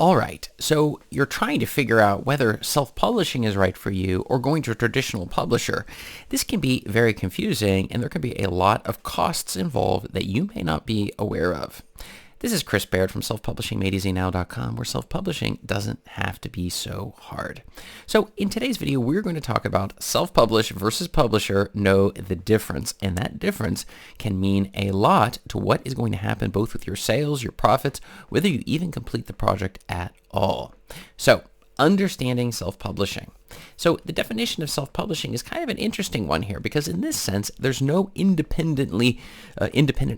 All right, so you're trying to figure out whether self-publishing is right for you or going to a traditional publisher. This can be very confusing, and there can be a lot of costs involved that you may not be aware of. This is Chris Baird from selfpublishingmadeeasynow.com, where self-publishing doesn't have to be so hard. So in today's video, we're going to talk about self-publish versus publisher. Know the difference, and that difference can mean a lot to what is going to happen both with your sales, your profits, whether you even complete the project at all. So understanding self-publishing. So the definition of self-publishing is kind of an interesting one here, because in this sense, there's no independent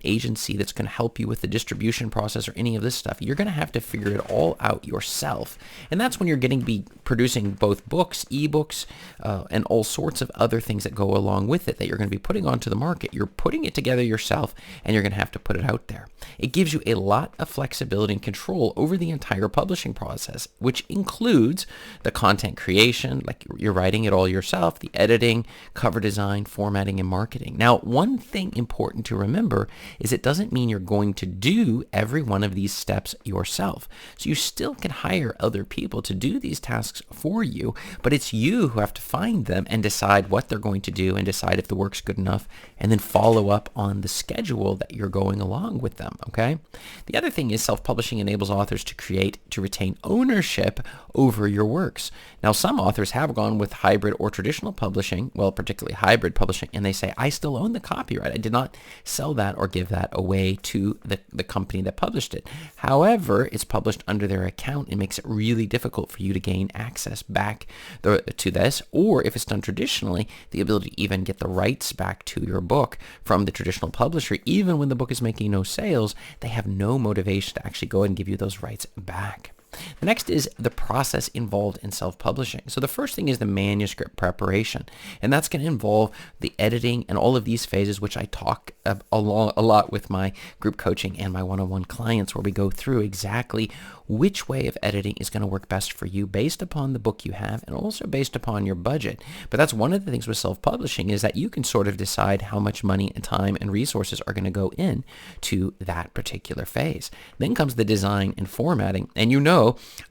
agency that's going to help you with the distribution process or any of this stuff. You're going to have to figure it all out yourself. And that's when you're getting to be producing both books, ebooks, and all sorts of other things that go along with it that you're going to be putting onto the market. You're putting it together yourself, and you're going to have to put it out there. It gives you a lot of flexibility and control over the entire publishing process, which includes the content creation, like you're writing it all yourself, the editing, cover design, formatting, and marketing. Now, one thing important to remember is it doesn't mean you're going to do every one of these steps yourself. So you still can hire other people to do these tasks for you, but it's you who have to find them and decide what they're going to do and decide if the work's good enough, and then follow up on the schedule that you're going along with them, okay? The other thing is self-publishing enables authors to retain ownership over your works. Now, some authors have gone with hybrid or traditional publishing, well, particularly hybrid publishing, and they say, I still own the copyright. I did not sell that or give that away to the company that published it. However, it's published under their account. It makes it really difficult for you to gain access back to this, or if it's done traditionally, the ability to even get the rights back to your book from the traditional publisher. Even when the book is making no sales, they have no motivation to actually go ahead and give you those rights back. The next is the process involved in self-publishing. So the first thing is the manuscript preparation, and that's going to involve the editing and all of these phases, which I talk a lot with my group coaching and my one-on-one clients, where we go through exactly which way of editing is going to work best for you based upon the book you have and also based upon your budget. But that's one of the things with self-publishing, is that you can sort of decide how much money and time and resources are going to go in to that particular phase. Then comes the design and formatting, and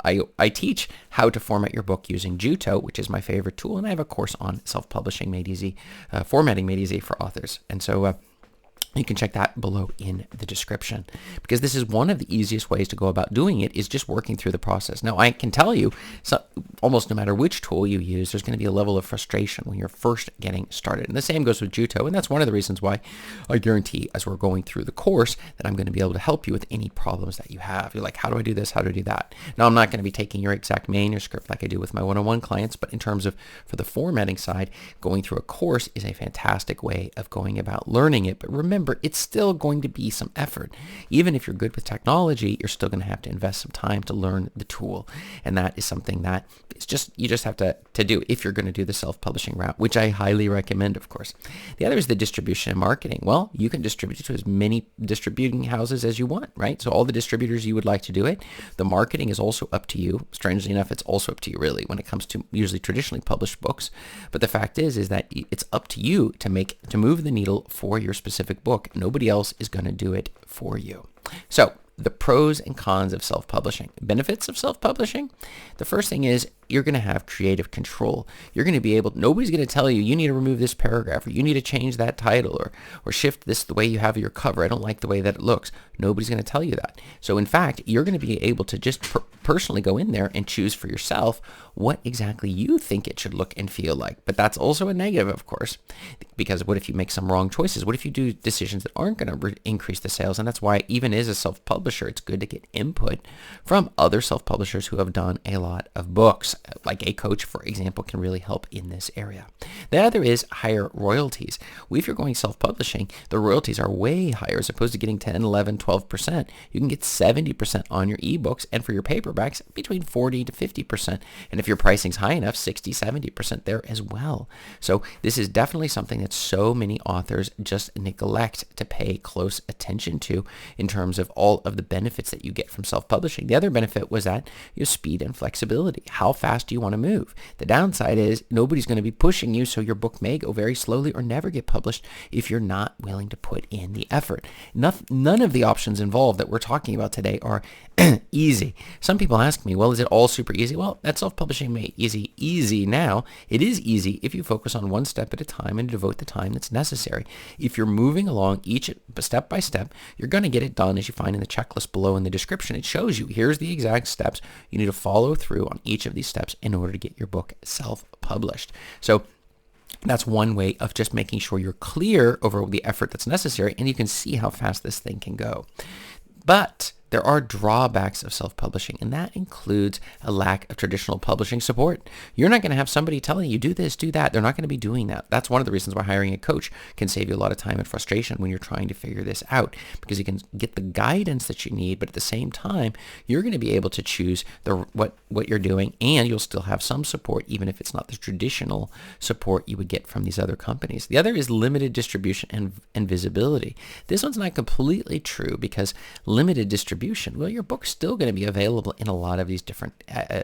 I teach how to format your book using Jutoh, which is my favorite tool, and I have a course on self-publishing made easy, formatting made easy for authors. And so you can check that below in the description, because this is one of the easiest ways to go about doing it, is just working through the process. Now, I can tell you, almost no matter which tool you use, there's going to be a level of frustration when you're first getting started. And the same goes with Jutoh, and that's one of the reasons why I guarantee, as we're going through the course, that I'm going to be able to help you with any problems that you have. You're like, how do I do this? How do I do that? Now, I'm not going to be taking your exact manuscript like I do with my one-on-one clients, but in terms of, for the formatting side, going through a course is a fantastic way of going about learning it. But remember, it's still going to be some effort. Even if you're good with technology, you're still going to have to invest some time to learn the tool. And that is something that you just have to do if you're going to do the self-publishing route, which I highly recommend, of course. The other is the distribution and marketing. Well, you can distribute it to as many distributing houses as you want, right? So all the distributors you would like to do it. The marketing is also up to you. Strangely enough, it's also up to you, really, when it comes to usually traditionally published books. But the fact is that it's up to you to move the needle for your specific book. Nobody else is going to do it for you. So the pros and cons of self-publishing. Benefits of self-publishing. The first thing is you're going to have creative control. You're going to be nobody's going to tell you, you need to remove this paragraph, or you need to change that title, or shift this the way you have your cover. I don't like the way that it looks. Nobody's going to tell you that. So in fact, you're going to be able to just personally go in there and choose for yourself what exactly you think it should look and feel like. But that's also a negative, of course, because what if you make some wrong choices? What if you do decisions that aren't going to increase the sales? And that's why, even as a self-publisher, it's good to get input from other self-publishers who have done a lot of books. Like a coach, for example, can really help in this area. The other is higher royalties. If you're going self-publishing, the royalties are way higher. As opposed to getting 10, 11, 12%, you can get 70% on your ebooks, and for your paperbacks, between 40 to 50%. And if your pricing's high enough, 60, 70% there as well. So this is definitely something that so many authors just neglect to pay close attention to in terms of all of of the benefits that you get from self-publishing. The other benefit was that speed and flexibility. How fast do you want to move? The downside is nobody's going to be pushing you, so your book may go very slowly or never get published if you're not willing to put in the effort. None of the options involved that we're talking about today are easy. Some people ask me, well, is it all super easy? Well, that's self-publishing made easy now. It is easy if you focus on one step at a time and devote the time that's necessary. If you're moving along each step by step, you're going to get it done, as you find in the checklist below in the description. It shows you, here's the exact steps. You need to follow through on each of these steps in order to get your book self-published. So that's one way of just making sure you're clear over the effort that's necessary, and you can see how fast this thing can go. But there are drawbacks of self-publishing, and that includes a lack of traditional publishing support. You're not going to have somebody telling you, do this, do that. They're not going to be doing that. That's one of the reasons why hiring a coach can save you a lot of time and frustration when you're trying to figure this out, because you can get the guidance that you need, but at the same time, you're going to be able to choose what you're doing, and you'll still have some support, even if it's not the traditional support you would get from these other companies. The other is limited distribution and visibility. This one's not completely true, because limited distribution, well, your book's still going to be available in a lot of these different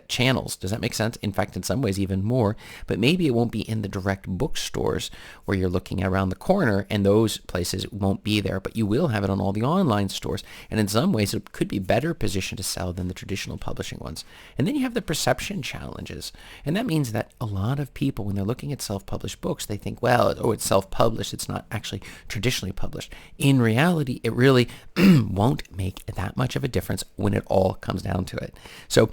channels. Does that make sense? In fact, in some ways even more, but maybe it won't be in the direct bookstores where you're looking around the corner, and those places won't be there, but you will have it on all the online stores, and in some ways it could be better positioned to sell than the traditional publishing ones. And then you have the perception challenges, and that means that a lot of people, when they're looking at self-published books, they think, well, oh, it's self-published, it's not actually traditionally published. In reality, it really won't make that much of a difference when it all comes down to it. So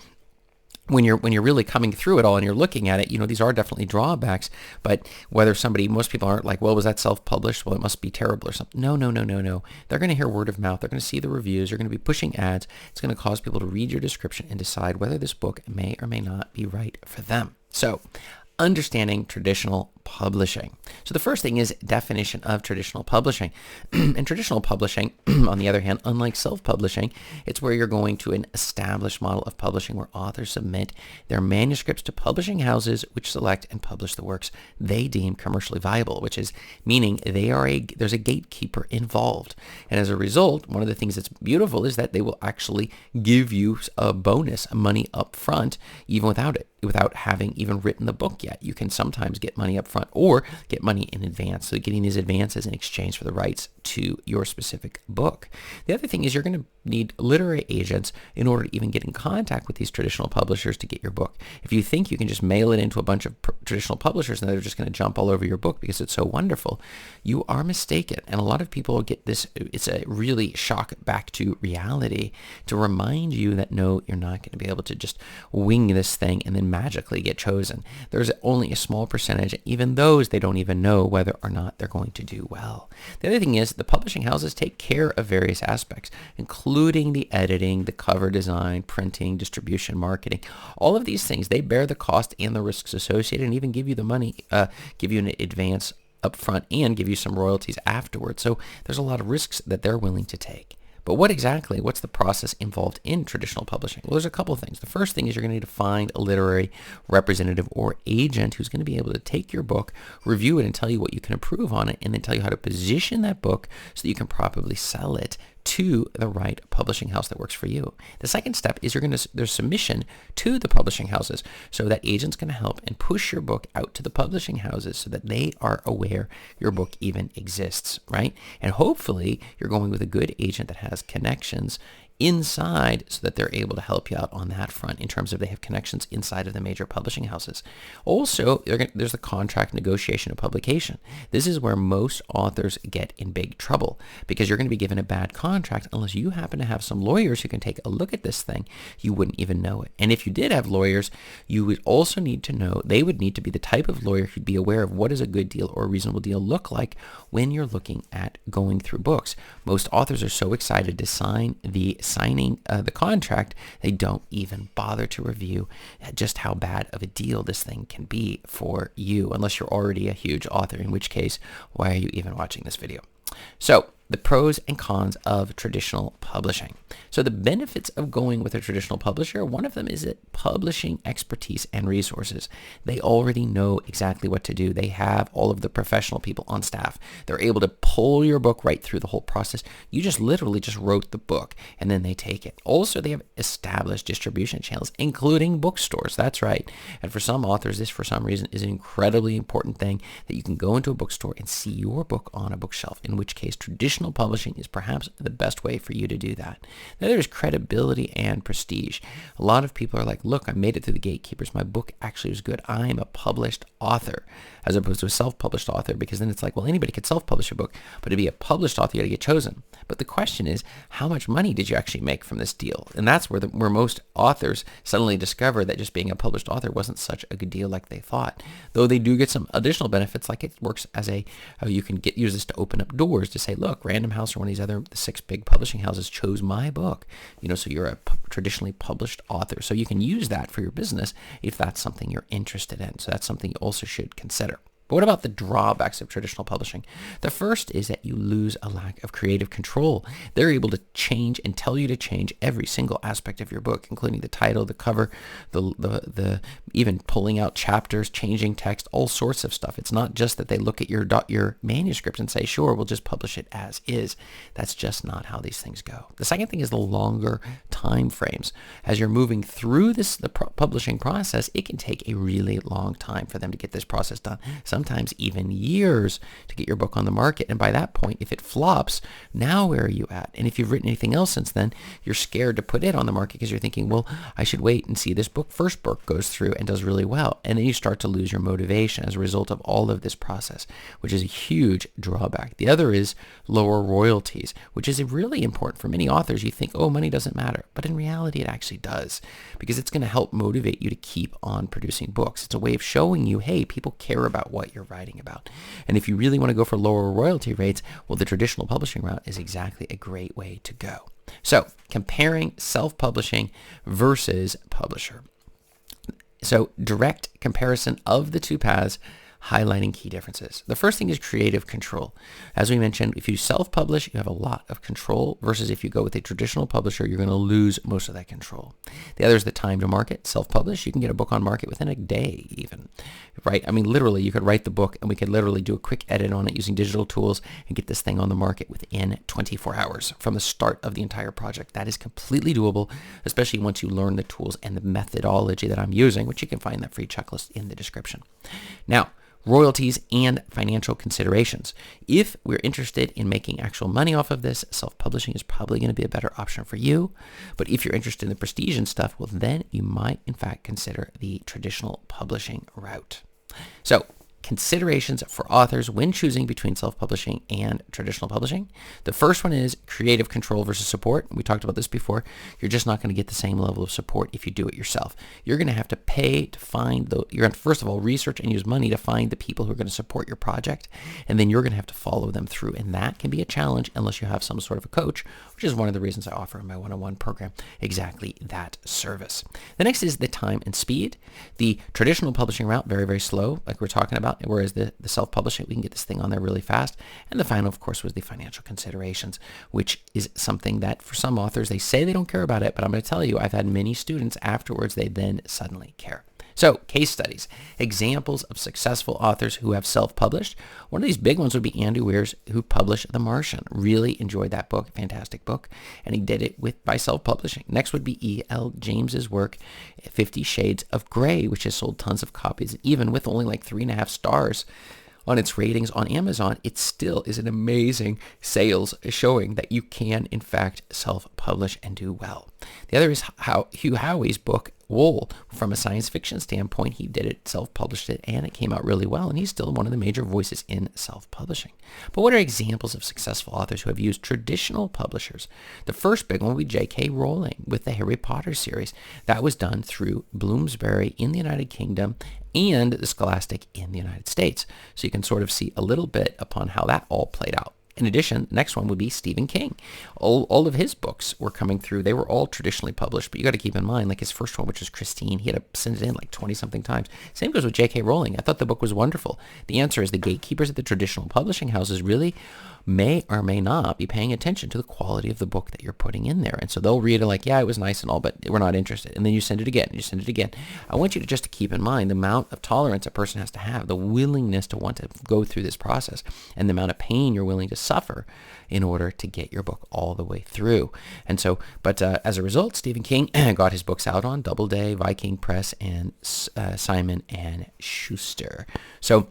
when you're really coming through it all and you're looking at it, these are definitely drawbacks, but most people aren't like, well, was that self-published? Well, it must be terrible or something. No. They're going to hear word of mouth. They're going to see the reviews. They're going to be pushing ads. It's going to cause people to read your description and decide whether this book may or may not be right for them. So understanding traditional publishing. So the first thing is definition of traditional publishing. And traditional publishing, on the other hand, unlike self-publishing, it's where you're going to an established model of publishing where authors submit their manuscripts to publishing houses which select and publish the works they deem commercially viable, which is meaning there's a gatekeeper involved. And as a result, one of the things that's beautiful is that they will actually give you a bonus, money up front, even without having even written the book yet. You can sometimes get money up front or get money in advance. So getting these advances in exchange for the rights to your specific book. The other thing is you're going to need literary agents in order to even get in contact with these traditional publishers to get your book. If you think you can just mail it into a bunch of traditional publishers and they're just going to jump all over your book because it's so wonderful, you are mistaken. And a lot of people get this, it's a really shock back to reality to remind you that no, you're not going to be able to just wing this thing and then magically get chosen. There's only a small percentage, even those they don't even know whether or not they're going to do well. The other thing is the publishing houses take care of various aspects, including the editing, the cover design, printing, distribution, marketing. All of these things, they bear the cost and the risks associated and even give you the money, give you an advance up front and give you some royalties afterwards. So there's a lot of risks that they're willing to take. But what's the process involved in traditional publishing? Well, there's a couple of things. The first thing is you're going to need to find a literary representative or agent who's going to be able to take your book, review it, and tell you what you can improve on it, and then tell you how to position that book so that you can properly sell it to the right publishing house that works for you. The second step is there's submission to the publishing houses. So that agent's going to help and push your book out to the publishing houses so that they are aware your book even exists, right? And hopefully you're going with a good agent that has connections inside so that they're able to help you out on that front in terms of they have connections inside of the major publishing houses. Also, there's the contract negotiation and publication. This is where most authors get in big trouble because you're going to be given a bad contract unless you happen to have some lawyers who can take a look at this thing. You wouldn't even know it. And if you did have lawyers, you would also need to know, they would need to be the type of lawyer who'd be aware of what does a good deal or a reasonable deal look like when you're looking at going through books. Most authors are so excited to signing the contract, they don't even bother to review just how bad of a deal this thing can be for you, unless you're already a huge author, in which case, why are you even watching this video? So the pros and cons of traditional publishing. So the benefits of going with a traditional publisher, one of them is that publishing expertise and resources. They already know exactly what to do. They have all of the professional people on staff. They're able to pull your book right through the whole process. You just literally just wrote the book and then they take it. Also, they have established distribution channels, including bookstores. That's right. And for some authors, this for some reason is an incredibly important thing that you can go into a bookstore and see your book on a bookshelf, in which case traditional publishing is perhaps the best way for you to do that. Then there's credibility and prestige. A lot of people are like, look, I made it through the gatekeepers. My book actually was good. I'm a published author, as opposed to a self-published author, because then it's like, well, anybody could self-publish a book, but to be a published author, you got to get chosen. But the question is, how much money did you actually make from this deal? And that's where most authors suddenly discover that just being a published author wasn't such a good deal like they thought. Though they do get some additional benefits, like it works as you can use this to open up doors to say, look, Random House or one of these the 6 big publishing houses chose my book. So you're a traditionally published author. So you can use that for your business if that's something you're interested in. So that's something you also should consider. But what about the drawbacks of traditional publishing? The first is that you lose a lack of creative control. They're able to change and tell you to change every single aspect of your book, including the title, the cover, the even pulling out chapters, changing text, all sorts of stuff. It's not just that they look at your manuscript and say, sure, we'll just publish it as is. That's just not how these things go. The second thing is the longer time frames. As you're moving through the publishing process, it can take a really long time for them to get this process done. Sometimes even years to get your book on the market. And by that point, if it flops, now where are you at? And if you've written anything else since then, you're scared to put it on the market because you're thinking, well, I should wait and see this first book goes through and does really well. And then you start to lose your motivation as a result of all of this process, which is a huge drawback. The other is lower royalties, which is really important for many authors. You think, oh, money doesn't matter. But in reality, it actually does, because it's going to help motivate you to keep on producing books. It's a way of showing you, hey, people care about what you're writing about. And if you really want to go for lower royalty rates, well, the traditional publishing route is exactly a great way to go. So comparing self-publishing versus publisher. So direct comparison of the two paths, highlighting key differences. The first thing is creative control. As we mentioned, if you self-publish, you have a lot of control, versus if you go with a traditional publisher, you're going to lose most of that control. The other is the time to market. Self-publish, you can get a book on market within a day even, right? I mean, literally, you could write the book and we could literally do a quick edit on it using digital tools and get this thing on the market within 24 hours from the start of the entire project. That is completely doable, especially once you learn the tools and the methodology that I'm using, which you can find that free checklist in the description. Now, royalties and financial considerations. If we're interested in making actual money off of this, self-publishing is probably going to be a better option for you. But if you're interested in the prestige and stuff, well, then you might, in fact, consider the traditional publishing route. So, considerations for authors when choosing between self-publishing and traditional publishing. The first one is creative control versus support. We talked about this before. You're just not going to get the same level of support if you do it yourself. You're going to have to pay to find you're going to, first of all, research and use money to find the people who are going to support your project, and then you're going to have to follow them through, and that can be a challenge unless you have some sort of a coach, which is one of the reasons I offer in my one-on-one program exactly that service. The next is the time and speed. The traditional publishing route, very, very slow, like we're talking about, whereas the self-publishing, we can get this thing on there really fast. And the final, of course, was the financial considerations, which is something that for some authors, they say they don't care about it, but I'm going to tell you, I've had many students afterwards, they then suddenly care. So, case studies, examples of successful authors who have self-published. One of these big ones would be Andy Weir's, who published The Martian. Really enjoyed that book, fantastic book, and he did it by self-publishing. Next would be E.L. James's work, 50 Shades of Grey, which has sold tons of copies, even with only like 3.5 stars on its ratings on Amazon. It still is an amazing sales showing that you can, in fact, self-publish and do well. The other is Hugh Howey's book, Wool. From a science fiction standpoint, he did it, self-published it, and it came out really well, and he's still one of the major voices in self-publishing. But what are examples of successful authors who have used traditional publishers? The first big one would be J.K. Rowling with the Harry Potter series. That was done through Bloomsbury in the United Kingdom and the Scholastic in the United States. So you can sort of see a little bit upon how that all played out. In addition, the next one would be Stephen King. All of his books were coming through. They were all traditionally published, but you got to keep in mind, like his first one, which was Christine, he had to send it in like 20-something times. Same goes with J.K. Rowling. I thought the book was wonderful. The answer is the gatekeepers at the traditional publishing houses really may or may not be paying attention to the quality of the book that you're putting in there. And so they'll read it like, yeah, it was nice and all, but we're not interested. And then you send it again, and you send it again. I want you to just to keep in mind the amount of tolerance a person has to have, the willingness to want to go through this process, and the amount of pain you're willing to suffer in order to get your book all the way through. And so, but as a result, Stephen King got his books out on Doubleday, Viking Press, and Simon and Schuster. So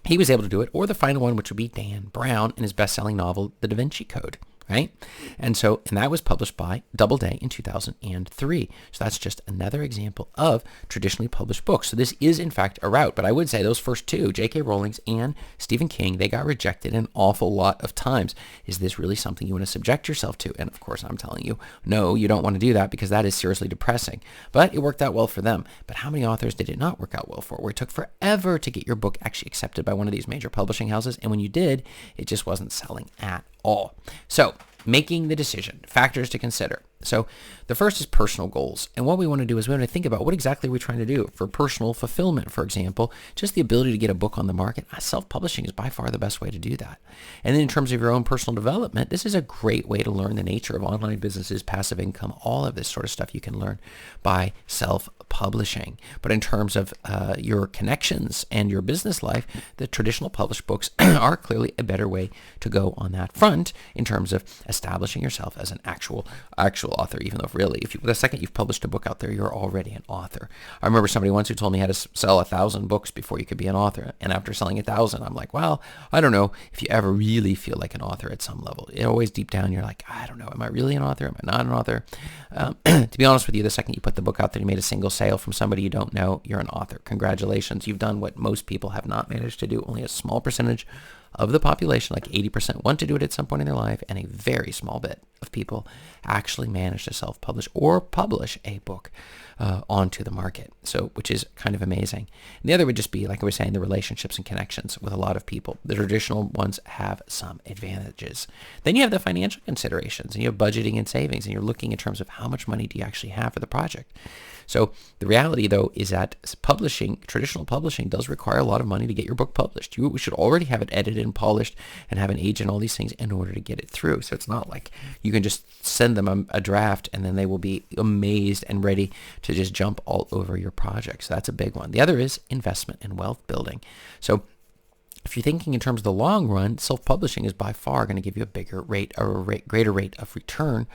he was able to do it, or the final one, which would be Dan Brown and his best-selling novel, The Da Vinci Code, right? And that was published by Doubleday in 2003. So that's just another example of traditionally published books. So this is, in fact, a route. But I would say those first two, J.K. Rowling's and Stephen King, they got rejected an awful lot of times. Is this really something you want to subject yourself to? And of course, I'm telling you, no, you don't want to do that, because that is seriously depressing. But it worked out well for them. But how many authors did it not work out well for, where it took forever to get your book actually accepted by one of these major publishing houses? And when you did, it just wasn't selling at all. So making the decision, factors to consider. So the first is personal goals. And what we want to do is we want to think about what exactly we're trying to do. For personal fulfillment, for example, just the ability to get a book on the market, self-publishing is by far the best way to do that. And then in terms of your own personal development, this is a great way to learn the nature of online businesses, passive income, all of this sort of stuff you can learn by self-publishing. But in terms of your connections and your business life, the traditional published books are clearly a better way to go on that front in terms of establishing yourself as an actual author, even though really, the second you've published a book out there, you're already an author. I remember somebody once who told me how to sell 1,000 books before you could be an author. And after selling 1,000, I'm like, well, I don't know if you ever really feel like an author at some level. It always deep down, you're like, I don't know, am I really an author? Am I not an author? To be honest with you, the second you put the book out there, you made a single sale from somebody you don't know, you're an author. Congratulations. You've done what most people have not managed to do. Only a small percentage of the population, like 80%, want to do it at some point in their life, and a very small bit of people actually manage to self-publish or publish a book onto the market. So, which is kind of amazing. And the other would just be, like I was saying, the relationships and connections with a lot of people. The traditional ones have some advantages. Then you have the financial considerations, and you have budgeting and savings, and you're looking in terms of how much money do you actually have for the project. So the reality, though, is that traditional publishing does require a lot of money to get your book published. You should already have it edited and polished and have an agent, all these things in order to get it through. So it's not like you can just send them a draft and then they will be amazed and ready to just jump all over your project. So that's a big one. The other is investment and wealth building. So if you're thinking in terms of the long run, self-publishing is by far going to give you a bigger rate or a greater rate of return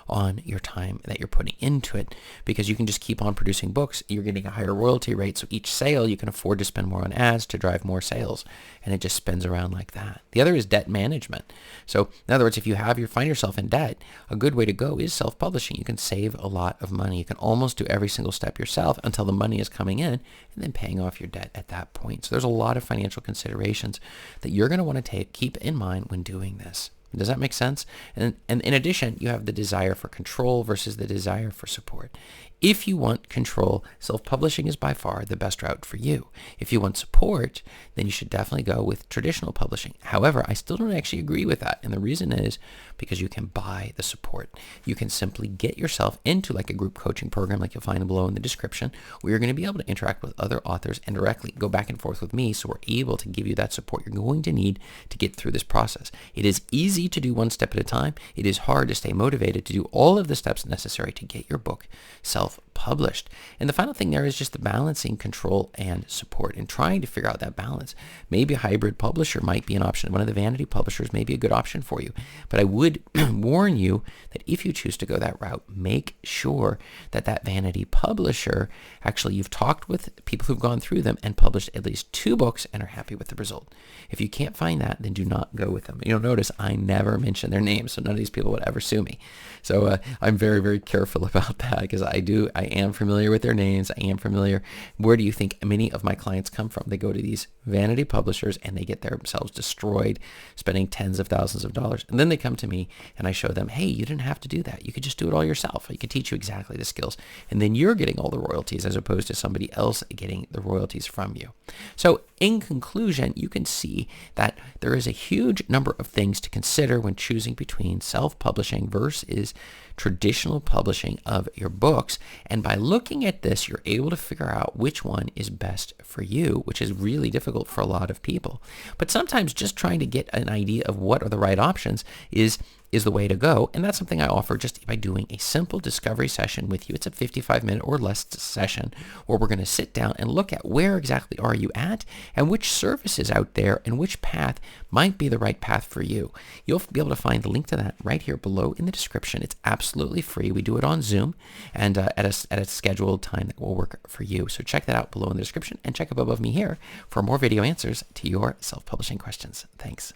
on your time that you're putting into it, because you can just keep on producing books. You're getting a higher royalty rate, so each sale you can afford to spend more on ads to drive more sales, and it just spins around like that. The other is debt management. So in other words, if you find yourself in debt, a good way to go is self-publishing. You can save a lot of money. You can almost do every single step yourself until the money is coming in, and then paying off your debt at that point. So there's a lot of financial considerations that you're going to want to keep in mind when doing this. Does that make sense? And in addition, you have the desire for control versus the desire for support. If you want control, self-publishing is by far the best route for you. If you want support, then you should definitely go with traditional publishing. However, I still don't actually agree with that. And the reason is because you can buy the support. You can simply get yourself into like a group coaching program like you'll find below in the description, where you're going to be able to interact with other authors and directly go back and forth with me, so we're able to give you that support you're going to need to get through this process. It is easy to do one step at a time. It is hard to stay motivated to do all of the steps necessary to get your book self-published. And the final thing there is just the balancing control and support and trying to figure out that balance. Maybe a hybrid publisher might be an option. One of the vanity publishers may be a good option for you. But I would warn you that if you choose to go that route, make sure that that vanity publisher, actually you've talked with people who've gone through them and published at least 2 books and are happy with the result. If you can't find that, then do not go with them. You'll notice I never mention their names, so none of these people would ever sue me. So I'm very, very careful about that, because I am familiar with their names. I am familiar. Where do you think many of my clients come from? They go to these vanity publishers and they get themselves destroyed, spending tens of thousands of dollars. And then they come to me and I show them, hey, you didn't have to do that. You could just do it all yourself. I could teach you exactly the skills. And then you're getting all the royalties as opposed to somebody else getting the royalties from you. So in conclusion, you can see that there is a huge number of things to consider when choosing between self-publishing versus traditional publishing of your books. And by looking at this, you're able to figure out which one is best for you, which is really difficult for a lot of people. But sometimes just trying to get an idea of what are the right options is the way to go. And that's something I offer just by doing a simple discovery session with you. It's a 55-minute or less session where we're going to sit down and look at where exactly are you at and which services out there and which path might be the right path for you. You'll be able to find the link to that right here below in the description. It's absolutely free. We do it on Zoom and at a scheduled time that will work for you. So check that out below in the description and check up above me here for more video answers to your self-publishing questions. Thanks.